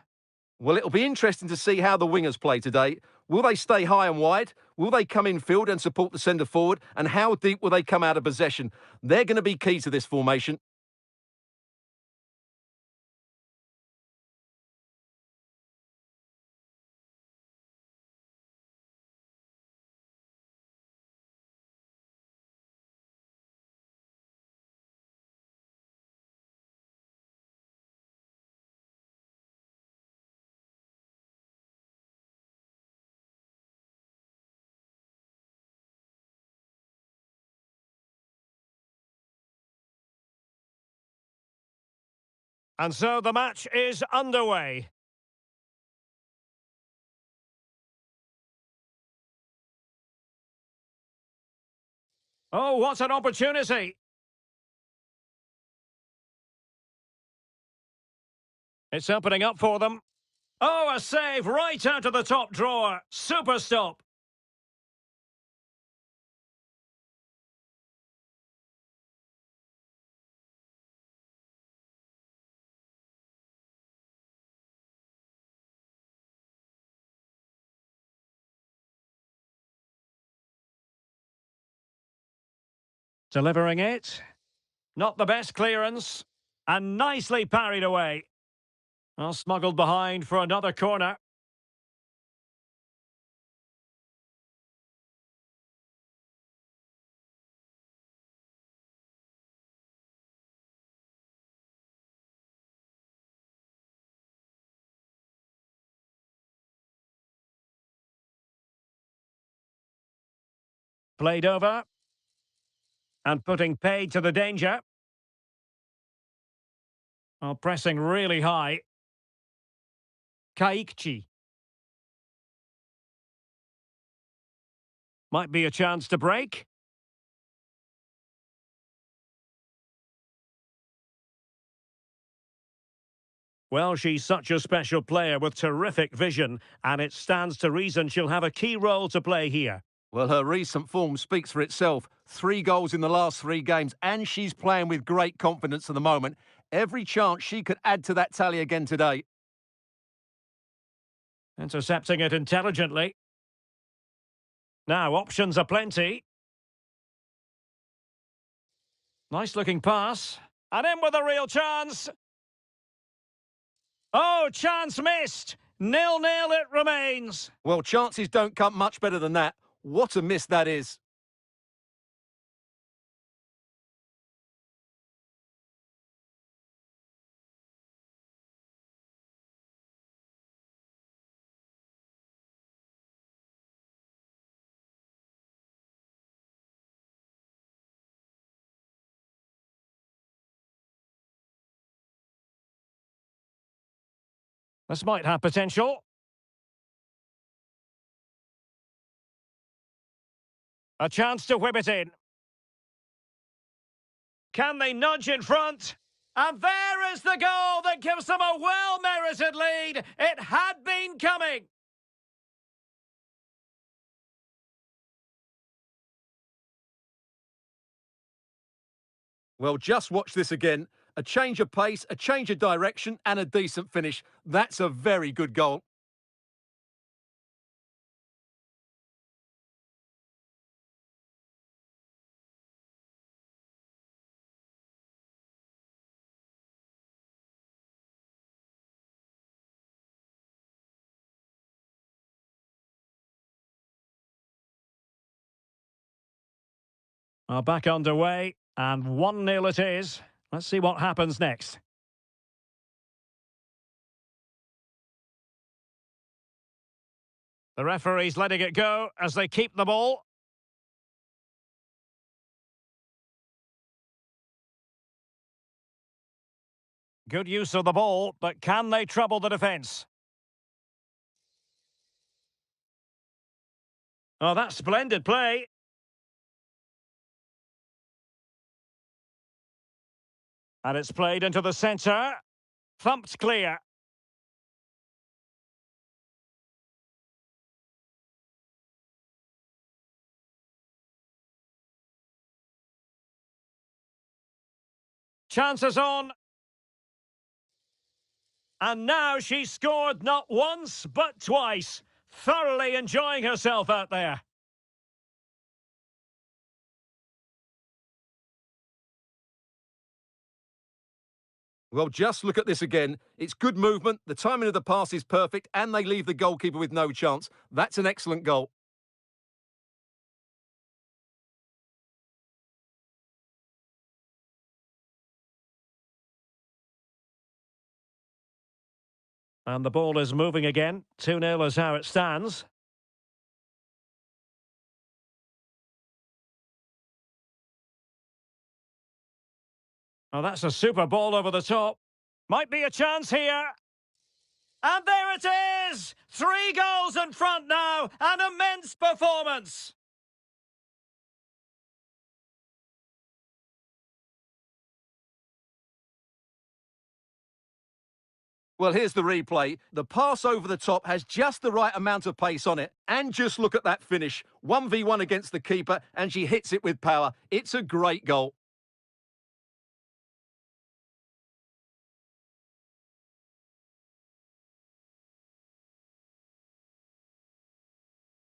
Well, it'll be interesting to see how the wingers play today. Will they stay high and wide? Will they come in field and support the centre forward? And how deep will they come out of possession? They're going to be key to this formation. And so the match is underway. Oh, what an opportunity! It's opening up for them. Oh, a save right out of the top drawer. Super stop. Delivering it. Not the best clearance. And nicely parried away. Well, smuggled behind for another corner. Played over. And putting paid to the danger. Well, pressing really high. Kaikchi. Might be a chance to break. Well, she's such a special player with terrific vision, and it stands to reason she'll have a key role to play here. Well, her recent form speaks for itself. 3 goals in the last 3 games, and she's playing with great confidence at the moment. Every chance she could add to that tally again today. Intercepting it intelligently. Now, options are plenty. Nice looking pass. And in with a real chance. Oh, chance missed. 0-0 it remains. Well, chances don't come much better than that. What a miss that is. This might have potential. A chance to whip it in. Can they nudge in front? And there is the goal that gives them a well-merited lead. It had been coming. Well, just watch this again. A change of pace, a change of direction, and a decent finish. That's a very good goal. Well, back underway, and 1-0 it is. Let's see what happens next. The referee's letting it go as they keep the ball. Good use of the ball, but can they trouble the defence? Oh, that's splendid play. And it's played into the centre. Thumped clear. Chances on. And now she's scored not once, but twice. Thoroughly enjoying herself out there. Well, just look at this again. It's good movement, the timing of the pass is perfect, and they leave the goalkeeper with no chance. That's an excellent goal. And the ball is moving again. 2-0 is how it stands. Oh, that's a super ball over the top. Might be a chance here. And there it is! 3 goals in front now. An immense performance. Well, here's the replay. The pass over the top has just the right amount of pace on it. And just look at that finish. 1v1 against the keeper, and she hits it with power. It's a great goal.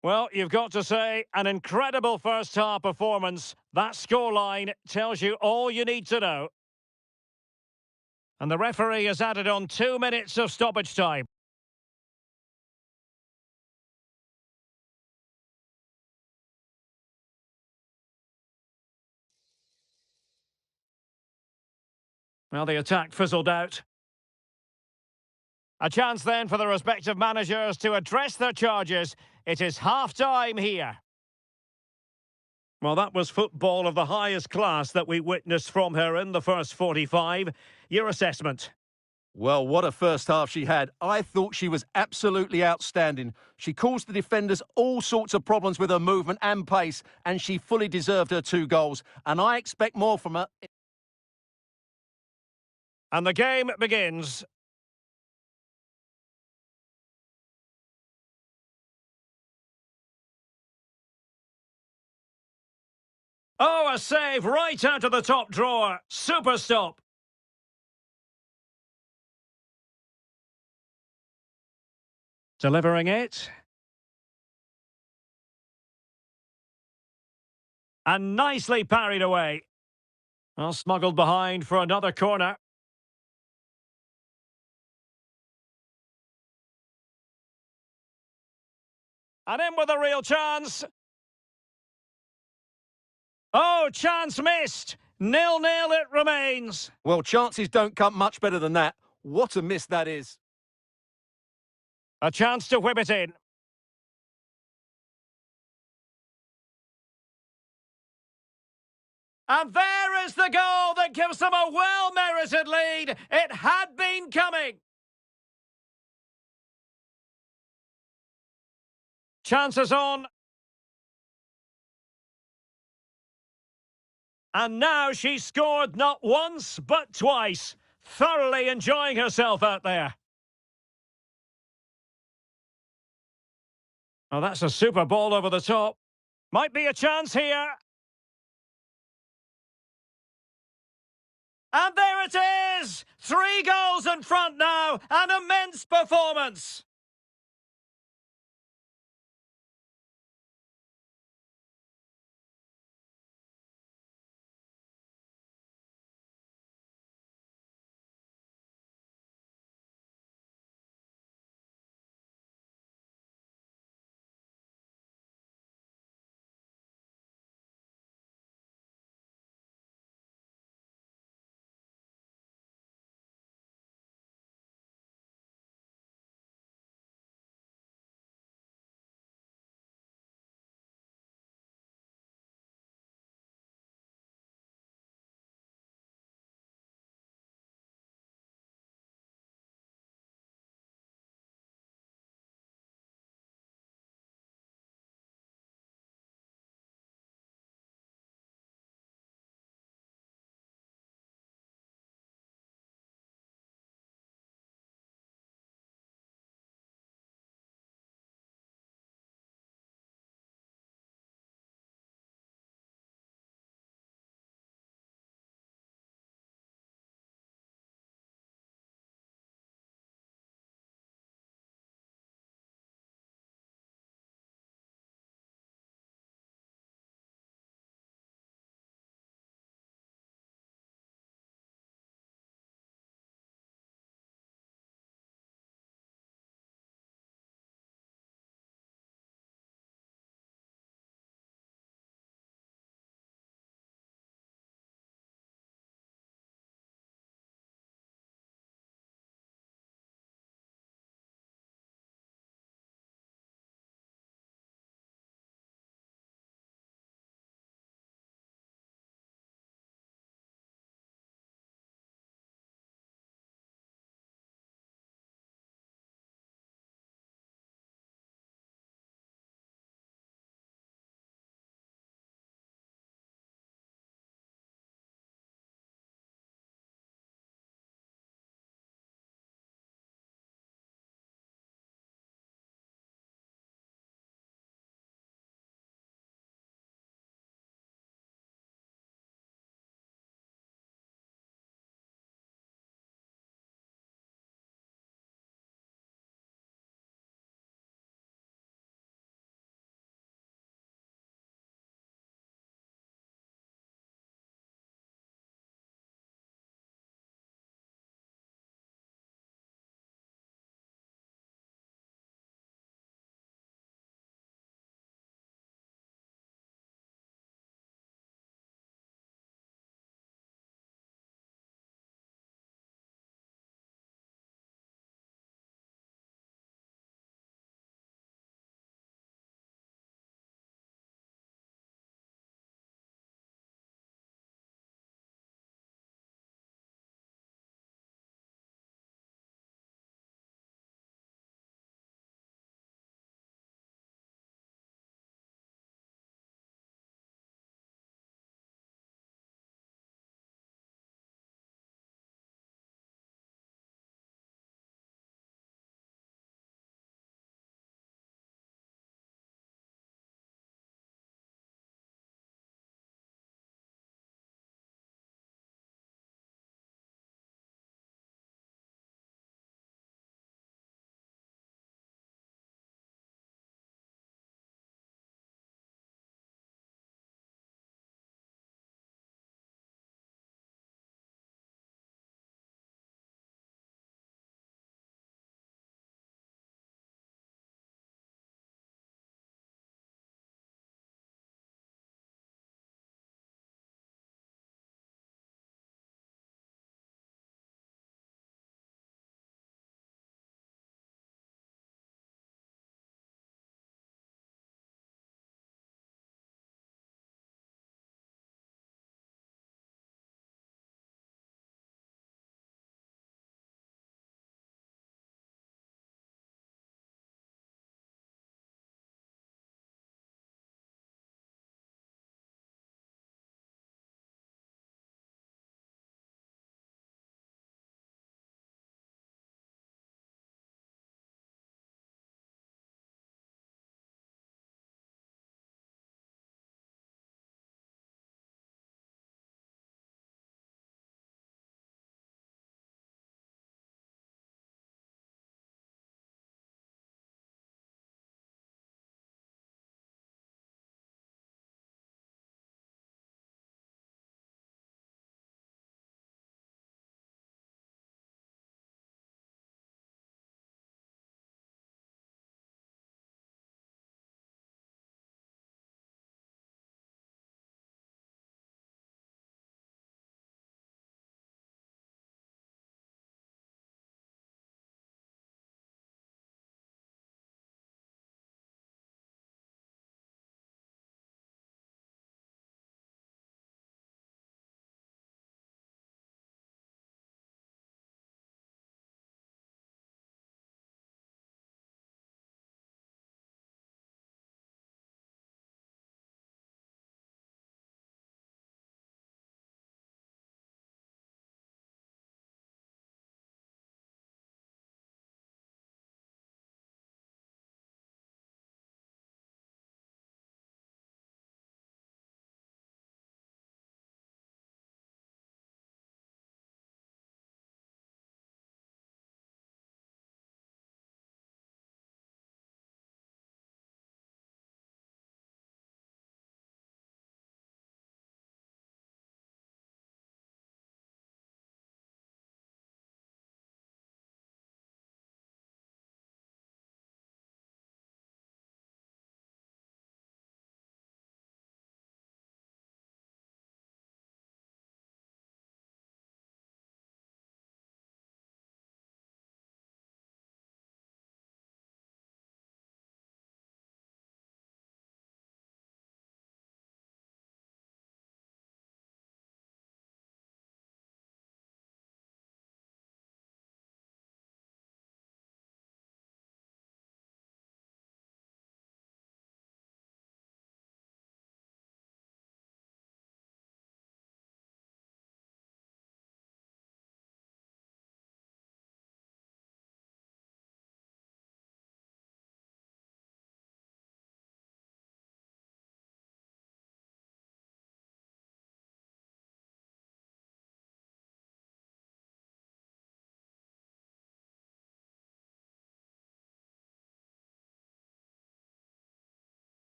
Well, you've got to say, an incredible first-half performance. That scoreline tells you all you need to know. And the referee has added on 2 minutes of stoppage time. Well, the attack fizzled out. A chance then for the respective managers to address their charges. It is half-time here. Well, that was football of the highest class that we witnessed from her in the first 45. Your assessment? Well, what a first half she had. I thought she was absolutely outstanding. She caused the defenders all sorts of problems with her movement and pace, and she fully deserved her 2 goals. And I expect more from her. And the game begins. Oh, a save right out of the top drawer. Super stop. Delivering it. And nicely parried away. Well, smuggled behind for another corner. And in with a real chance. Oh, chance missed. 0-0 it remains. Well, chances don't come much better than that. What a miss that is. A chance to whip it in. And there is the goal that gives them a well-merited lead. It had been coming. Chances on. And now she's scored not once, but twice. Thoroughly enjoying herself out there. Oh, that's a super ball over the top. Might be a chance here. And there it is! 3 goals in front now. An immense performance.